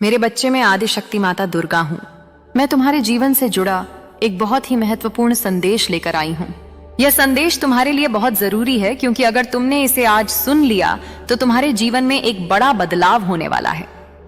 मेरे बच्चे, मैं आदि शक्ति माता दुर्गा हूँ। मैं तुम्हारे जीवन से जुड़ा एक बहुत ही महत्वपूर्ण संदेश लेकर आई हूँ। यह संदेश तुम्हारे लिए बहुत जरूरी है, क्योंकि अगर तुमने इसे आज सुन लिया तो तुम्हारे जीवन में एक बड़ा बदलाव होने वाला है।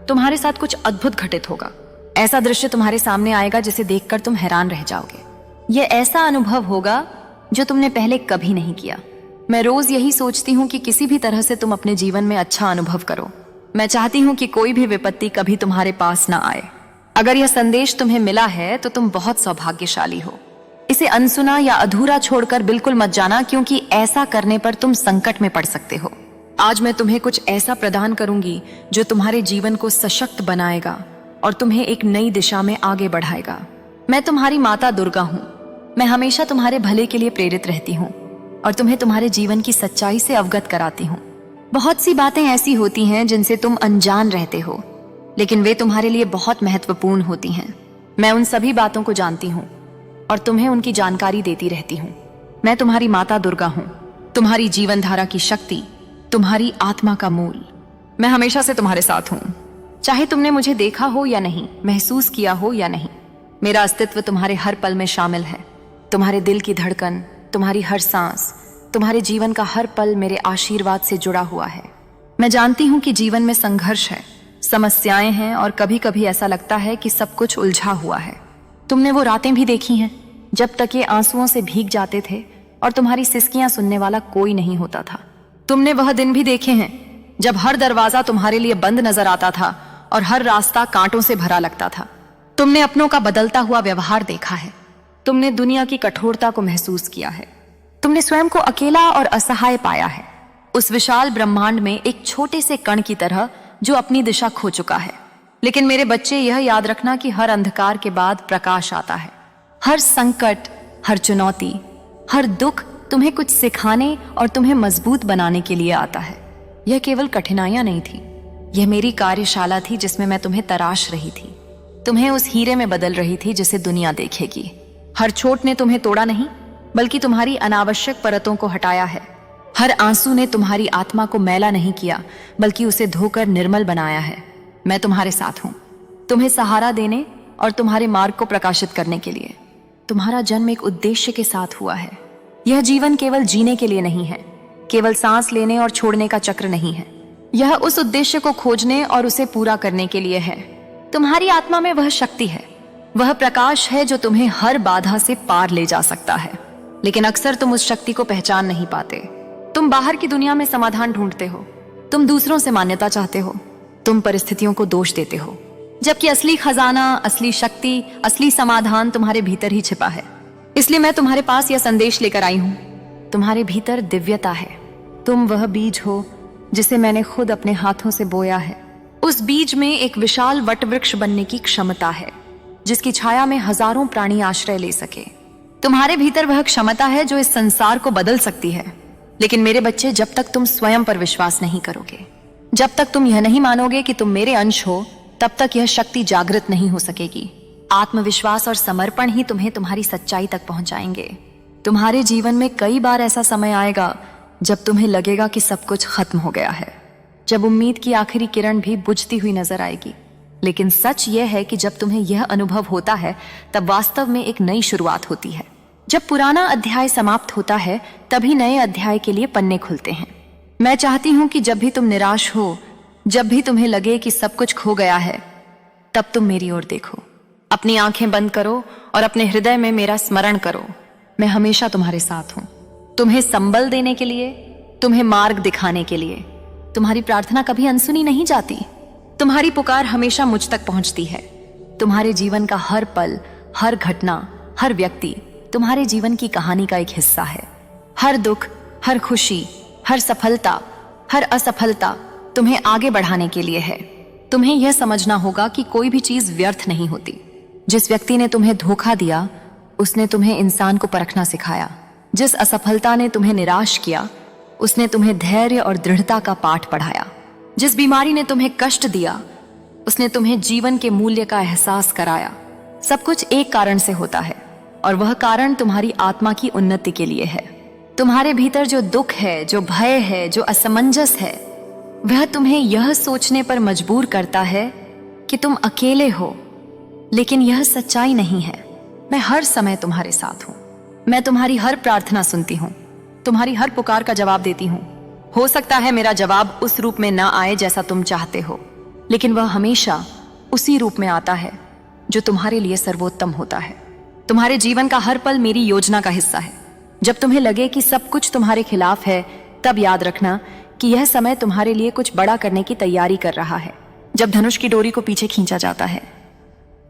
तुम्हारे साथ कुछ अद्भुत घटित होगा। ऐसा दृश्य तुम्हारे सामने आएगा जिसे देखकर तुम हैरान रह जाओगे। यह ऐसा अनुभव होगा जो तुमने पहले कभी नहीं किया। मैं रोज यही सोचती हूँ कि किसी भी तरह से तुम अपने जीवन में अच्छा अनुभव करो। मैं चाहती हूँ कि कोई भी विपत्ति कभी तुम्हारे पास ना आए। अगर यह संदेश तुम्हें मिला है तो तुम बहुत सौभाग्यशाली हो। इसे अनसुना या अधूरा छोड़कर बिल्कुल मत जाना, क्योंकि ऐसा करने पर तुम संकट में पड़ सकते हो। आज मैं तुम्हें कुछ ऐसा प्रदान करूंगी जो तुम्हारे जीवन को सशक्त बनाएगा और तुम्हें एक नई दिशा में आगे बढ़ाएगा। मैं तुम्हारी माता दुर्गा हूँ। मैं हमेशा तुम्हारे भले के लिए प्रेरित रहती हूँ और तुम्हें तुम्हारे जीवन की सच्चाई से अवगत कराती हूँ। बहुत सी बातें ऐसी होती हैं जिनसे तुम अनजान रहते हो, लेकिन वे तुम्हारे लिए बहुत महत्वपूर्ण होती हैं। मैं उन सभी बातों को जानती हूँ और तुम्हें उनकी जानकारी देती रहती हूँ। मैं तुम्हारी माता दुर्गा हूँ, तुम्हारी जीवन धारा की शक्ति, तुम्हारी आत्मा का मूल। मैं हमेशा से तुम्हारे साथ हूँ, चाहे तुमने मुझे देखा हो या नहीं, महसूस किया हो या नहीं। मेरा अस्तित्व तुम्हारे हर पल में शामिल है। तुम्हारे दिल की धड़कन, तुम्हारी हर सांस, तुम्हारे जीवन का हर पल मेरे आशीर्वाद से जुड़ा हुआ है। मैं जानती हूँ कि जीवन में संघर्ष है, समस्याएं हैं और कभी कभी ऐसा लगता है कि सब कुछ उलझा हुआ है। तुमने वो रातें भी देखी हैं जब तक ये आंसुओं से भीग जाते थे और तुम्हारी सिसकियां सुनने वाला कोई नहीं होता था। तुमने वह दिन भी देखे हैं जब हर दरवाजा तुम्हारे लिए बंद नजर आता था और हर रास्ता कांटों से भरा लगता था। तुमने अपनों का बदलता हुआ व्यवहार देखा है। तुमने दुनिया की कठोरता को महसूस किया है। तुमने स्वयं को अकेला और असहाय पाया है, उस विशाल ब्रह्मांड में एक छोटे से कण की तरह जो अपनी दिशा खो चुका है। लेकिन मेरे बच्चे, यह याद रखना कि हर अंधकार के बाद प्रकाश आता है। हर संकट, हर चुनौती, हर दुख तुम्हें कुछ सिखाने और तुम्हें मजबूत बनाने के लिए आता है। यह केवल कठिनाइयां नहीं थी, यह मेरी कार्यशाला थी जिसमें मैं तुम्हें तराश रही थी, तुम्हें उस हीरे में बदल रही थी जिसे दुनिया देखेगी। हर चोट ने तुम्हें तोड़ा नहीं, बल्कि तुम्हारी अनावश्यक परतों को हटाया है। हर आंसू ने तुम्हारी आत्मा को मैला नहीं किया, बल्कि उसे धोकर निर्मल बनाया है। मैं तुम्हारे साथ हूँ, तुम्हें सहारा देने और तुम्हारे मार्ग को प्रकाशित करने के लिए। तुम्हारा जन्म एक उद्देश्य के साथ हुआ है। यह जीवन केवल जीने के लिए नहीं है, केवल सांस लेने और छोड़ने का चक्र नहीं है। यह उस उद्देश्य को खोजने और उसे पूरा करने के लिए है। तुम्हारी आत्मा में वह शक्ति है, वह प्रकाश है जो तुम्हें हर बाधा से पार ले जा सकता है। लेकिन अक्सर तुम उस शक्ति को पहचान नहीं पाते। तुम बाहर की दुनिया में समाधान ढूंढते हो, तुम दूसरों से मान्यता चाहते हो, तुम परिस्थितियों को दोष देते हो, जबकि असली खजाना, असली शक्ति, असली समाधान तुम्हारे भीतर ही छिपा है। इसलिए मैं तुम्हारे पास यह संदेश लेकर आई हूँ। तुम्हारे भीतर दिव्यता है। तुम वह बीज हो जिसे मैंने खुद अपने हाथों से बोया है। उस बीज में एक विशाल वटवृक्ष बनने की क्षमता है, जिसकी छाया में हजारों प्राणी आश्रय ले सके। तुम्हारे भीतर वह क्षमता है जो इस संसार को बदल सकती है। लेकिन मेरे बच्चे, जब तक तुम स्वयं पर विश्वास नहीं करोगे, जब तक तुम यह नहीं मानोगे कि तुम मेरे अंश हो, तब तक यह शक्ति जागृत नहीं हो सकेगी। आत्मविश्वास और समर्पण ही तुम्हें तुम्हारी सच्चाई तक पहुंचाएंगे। तुम्हारे जीवन में कई बार ऐसा समय आएगा जब तुम्हें लगेगा कि सब कुछ खत्म हो गया है, जब उम्मीद की आखिरी किरण भी बुझती हुई नजर आएगी। लेकिन सच यह है कि जब तुम्हें यह अनुभव होता है, तब वास्तव में एक नई शुरुआत होती है। जब पुराना अध्याय समाप्त होता है, तभी नए अध्याय के लिए पन्ने खुलते हैं। मैं चाहती हूं कि जब भी तुम निराश हो, जब भी तुम्हें लगे कि सब कुछ खो गया है, तब तुम मेरी ओर देखो। अपनी आंखें बंद करो और अपने हृदय में मेरा स्मरण करो। मैं हमेशा तुम्हारे साथ हूं, तुम्हें संबल देने के लिए, तुम्हें मार्ग दिखाने के लिए। तुम्हारी प्रार्थना कभी अनसुनी नहीं जाती। तुम्हारी पुकार हमेशा मुझ तक पहुंचती है। तुम्हारे जीवन का हर पल, हर घटना, हर व्यक्ति तुम्हारे जीवन की कहानी का एक हिस्सा है। हर दुख, हर खुशी, हर सफलता, हर असफलता तुम्हें आगे बढ़ाने के लिए है। तुम्हें यह समझना होगा कि कोई भी चीज व्यर्थ नहीं होती। जिस व्यक्ति ने तुम्हें धोखा दिया, उसने तुम्हें इंसान को परखना सिखाया। जिस असफलता ने तुम्हें निराश किया, उसने तुम्हें धैर्य और दृढ़ता का पाठ पढ़ाया। जिस बीमारी ने तुम्हें कष्ट दिया, उसने तुम्हें जीवन के मूल्य का एहसास कराया। सब कुछ एक कारण से होता है, और वह कारण तुम्हारी आत्मा की उन्नति के लिए है। तुम्हारे भीतर जो दुख है, जो भय है, जो असमंजस है, वह तुम्हें यह सोचने पर मजबूर करता है कि तुम अकेले हो, लेकिन यह सच्चाई नहीं है। मैं हर समय तुम्हारे साथ हूं। मैं तुम्हारी हर प्रार्थना सुनती हूँ, तुम्हारी हर पुकार का जवाब देती हूँ। हो सकता है मेरा जवाब उस रूप में ना आए जैसा तुम चाहते हो, लेकिन वह हमेशा उसी रूप में आता है जो तुम्हारे लिए सर्वोत्तम होता है। तुम्हारे जीवन का हर पल मेरी योजना का हिस्सा है। जब तुम्हें लगे कि सब कुछ तुम्हारे खिलाफ है, तब याद रखना कि यह समय तुम्हारे लिए कुछ बड़ा करने की तैयारी कर रहा है। जब धनुष की डोरी को पीछे खींचा जाता है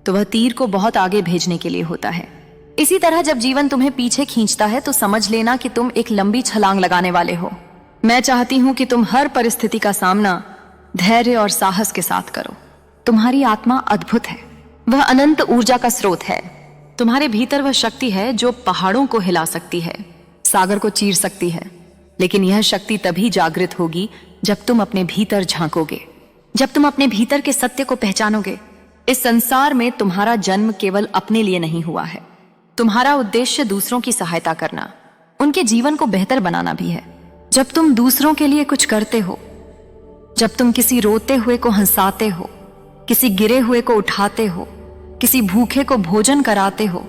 तो वह तीर को बहुत आगे भेजने के लिए होता है। इसी तरह जब जीवन तुम्हें पीछे खींचता है तो समझ लेना कि तुम एक लंबी छलांग लगाने वाले हो। मैं चाहती हूं कि तुम हर परिस्थिति का सामना धैर्य और साहस के साथ करो। तुम्हारी आत्मा अद्भुत है, वह अनंत ऊर्जा का स्रोत है। तुम्हारे भीतर वह शक्ति है जो पहाड़ों को हिला सकती है, सागर को चीर सकती है। लेकिन यह शक्ति तभी जागृत होगी जब तुम अपने भीतर झांकोगे, जब तुम अपने भीतर के सत्य को पहचानोगे। इस संसार में तुम्हारा जन्म केवल अपने लिए नहीं हुआ है। तुम्हारा उद्देश्य दूसरों की सहायता करना, उनके जीवन को बेहतर बनाना भी है। जब तुम दूसरों के लिए कुछ करते हो, जब तुम किसी रोते हुए को हंसाते हो, किसी गिरे हुए को उठाते हो, किसी भूखे को भोजन कराते हो,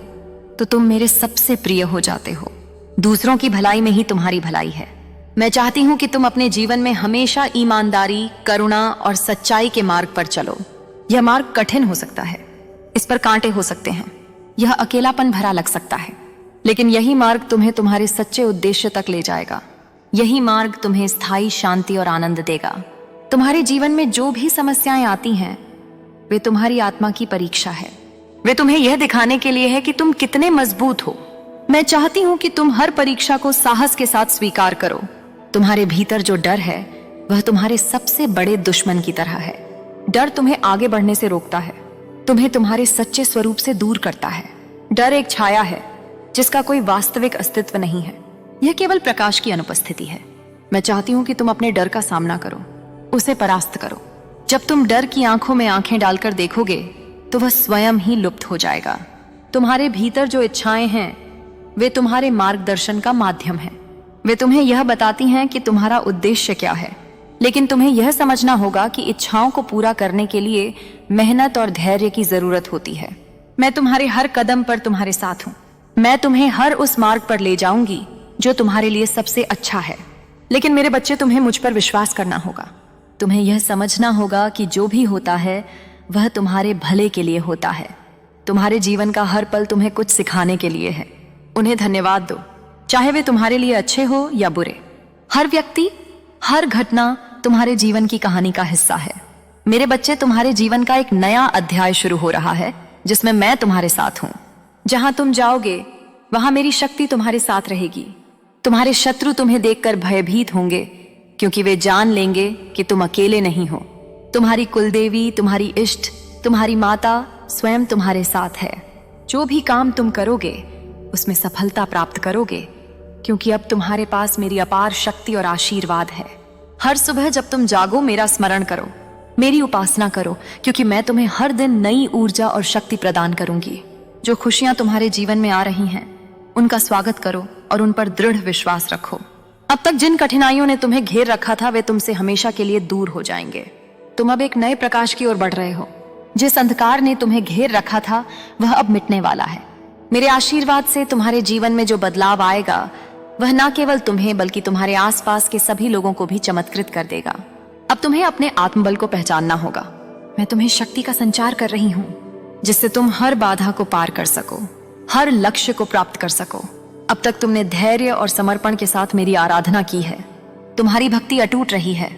तो तुम मेरे सबसे प्रिय हो जाते हो। दूसरों की भलाई में ही तुम्हारी भलाई है। मैं चाहती हूं कि तुम अपने जीवन में हमेशा ईमानदारी, करुणा और सच्चाई के मार्ग पर चलो। यह मार्ग कठिन हो सकता है, इस पर कांटे हो सकते हैं, यह अकेलापन भरा लग सकता है, लेकिन यही मार्ग तुम्हें तुम्हारे सच्चे उद्देश्य तक ले जाएगा। यही मार्ग तुम्हें स्थायी शांति और आनंद देगा। तुम्हारे जीवन में जो भी समस्याएं आती हैं, वे तुम्हारी आत्मा की परीक्षा है। वे तुम्हें यह दिखाने के लिए है कि तुम कितने मजबूत हो। मैं चाहती हूं कि तुम हर परीक्षा को साहस के साथ स्वीकार करो। तुम्हारे भीतर जो डर है वह तुम्हारे सबसे बड़े दुश्मन की तरह है। डर तुम्हें आगे बढ़ने से रोकता है, तुम्हें तुम्हारे सच्चे स्वरूप से दूर करता है। डर एक छाया है जिसका कोई वास्तविक अस्तित्व नहीं है, यह केवल प्रकाश की अनुपस्थिति है। मैं चाहती हूं कि तुम अपने डर का सामना करो, उसे परास्त करो। जब तुम डर की आंखों में आंखें डालकर देखोगे तो वह स्वयं ही लुप्त हो जाएगा। तुम्हारे भीतर जो इच्छाएं हैं वे तुम्हारे मार्गदर्शन का माध्यम है। वे तुम्हें यह बताती हैं कि तुम्हारा उद्देश्य क्या है, लेकिन तुम्हें यह समझना होगा कि इच्छाओं को पूरा करने के लिए मेहनत और धैर्य की जरूरत होती है। मैं तुम्हारे हर कदम पर तुम्हारे साथ हूं। मैं तुम्हें हर उस मार्ग पर ले जाऊंगी जो तुम्हारे लिए सबसे अच्छा है। लेकिन मेरे बच्चे, तुम्हें मुझ पर विश्वास करना होगा। तुम्हें यह समझना होगा कि जो भी होता है वह तुम्हारे भले के लिए होता है। तुम्हारे जीवन का हर पल तुम्हें कुछ सिखाने के लिए है। उन्हें धन्यवाद दो, चाहे वे तुम्हारे लिए अच्छे हो या बुरे। हर व्यक्ति, हर घटना तुम्हारे जीवन की कहानी का हिस्सा है। मेरे बच्चे, तुम्हारे जीवन का एक नया अध्याय शुरू हो रहा है जिसमें मैं तुम्हारे साथ हूं। जहां तुम जाओगे वहां मेरी शक्ति तुम्हारे साथ रहेगी। तुम्हारे शत्रु तुम्हें देखकर भयभीत होंगे क्योंकि वे जान लेंगे कि तुम अकेले नहीं हो। तुम्हारी कुलदेवी, तुम्हारी इष्ट, तुम्हारी माता स्वयं तुम्हारे साथ है। जो भी काम तुम करोगे उसमें सफलता प्राप्त करोगे, क्योंकि अब तुम्हारे पास मेरी अपार शक्ति और आशीर्वाद है। हर सुबह जब तुम जागो मेरा स्मरण करो, मेरी उपासना करो, क्योंकि मैं तुम्हें हर दिन नई ऊर्जा और शक्ति प्रदान करूंगी। जो खुशियां तुम्हारे जीवन में आ रही हैं उनका स्वागत करो और उन पर दृढ़ विश्वास रखो। अब तक जिन कठिनाइयों ने तुम्हें घेर रखा था वे तुमसे हमेशा के लिए दूर हो जाएंगे। तुम अब एक नए प्रकाश की ओर बढ़ रहे हो। जिस अंधकार ने तुम्हें घेर रखा था वह अब मिटने वाला है। मेरे आशीर्वाद से तुम्हारे जीवन में जो बदलाव आएगा वह न केवल तुम्हें बल्कि तुम्हारे आसपास के सभी लोगों को भी चमत्कृत कर देगा। अब तुम्हें अपने आत्मबल को पहचानना होगा। मैं तुम्हें शक्ति का संचार कर रही हूं जिससे तुम हर बाधा को पार कर सको, हर लक्ष्य को प्राप्त कर सको। अब तक तुमने धैर्य और समर्पण के साथ मेरी आराधना की है। तुम्हारी भक्ति अटूट रही है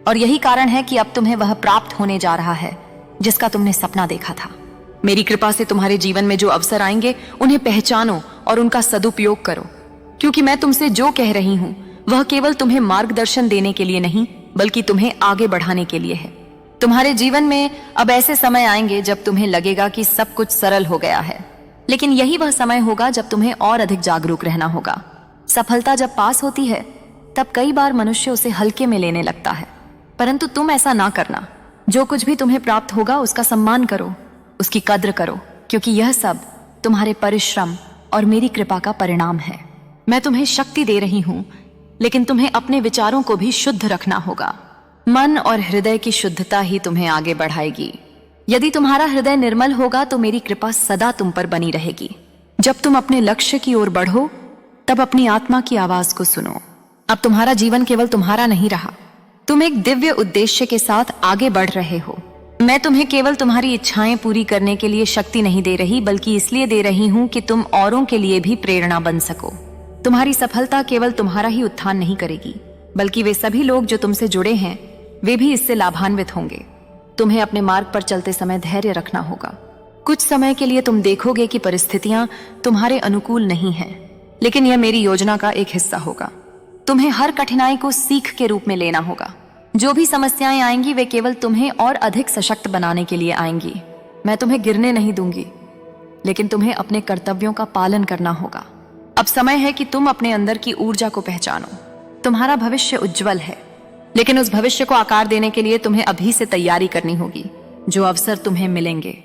और यही कारण है कि अब तुम्हें वह प्राप्त होने जा रहा है जिसका तुमने सपना देखा था। मेरी कृपा से तुम्हारे जीवन में जो अवसर आएंगे उन्हें पहचानो और उनका सदुपयोग करो, क्योंकि मैं तुमसे जो कह रही हूं वह केवल तुम्हें मार्गदर्शन देने के लिए नहीं बल्कि तुम्हें आगे बढ़ाने के लिए है। तुम्हारे जीवन में अब ऐसे समय आएंगे जब तुम्हें लगेगा कि सब कुछ सरल हो गया है, लेकिन यही वह समय होगा जब तुम्हें और अधिक जागरूक रहना होगा। सफलता जब पास होती है तब कई बार मनुष्य उसे हल्के में लेने लगता है, परंतु तुम ऐसा ना करना। जो कुछ भी तुम्हें प्राप्त होगा उसका सम्मान करो, उसकी कद्र करो, क्योंकि यह सब तुम्हारे परिश्रम और मेरी कृपा का परिणाम है। मैं तुम्हें शक्ति दे रही हूं, लेकिन तुम्हें अपने विचारों को भी शुद्ध रखना होगा। मन और हृदय की शुद्धता ही तुम्हें आगे बढ़ाएगी। यदि तुम्हारा हृदय निर्मल होगा तो मेरी कृपा सदा तुम पर बनी रहेगी। जब तुम अपने लक्ष्य की ओर बढ़ो तब अपनी आत्मा की आवाज को सुनो। अब तुम्हारा जीवन केवल तुम्हारा नहीं रहा, तुम एक दिव्य उद्देश्य के साथ आगे बढ़ रहे हो। मैं तुम्हें केवल तुम्हारी इच्छाएं पूरी करने के लिए शक्ति नहीं दे रही, बल्कि इसलिए दे रही हूं कि तुम औरों के लिए भी प्रेरणा बन सको। तुम्हारी सफलता केवल तुम्हारा ही उत्थान नहीं करेगी, बल्कि वे सभी लोग जो तुमसे जुड़े हैं वे भी इससे लाभान्वित होंगे। तुम्हें अपने मार्ग पर चलते समय धैर्य रखना होगा। कुछ समय के लिए तुम देखोगे कि परिस्थितियां तुम्हारे अनुकूल नहीं हैं, लेकिन यह मेरी योजना का एक हिस्सा होगा। तुम्हें हर कठिनाई को सीख के रूप में लेना होगा। जो भी समस्याएं आएंगी वे केवल तुम्हें और अधिक सशक्त बनाने के लिए आएंगी। मैं तुम्हें गिरने नहीं दूंगी, लेकिन तुम्हें अपने कर्तव्यों का पालन करना होगा। अब समय है कि तुम अपने अंदर की ऊर्जा को पहचानो। तुम्हारा भविष्य उज्जवल है, लेकिन उस भविष्य को आकार देने के लिए तुम्हें अभी से तैयारी करनी होगी। जो अवसर तुम्हें मिलेंगे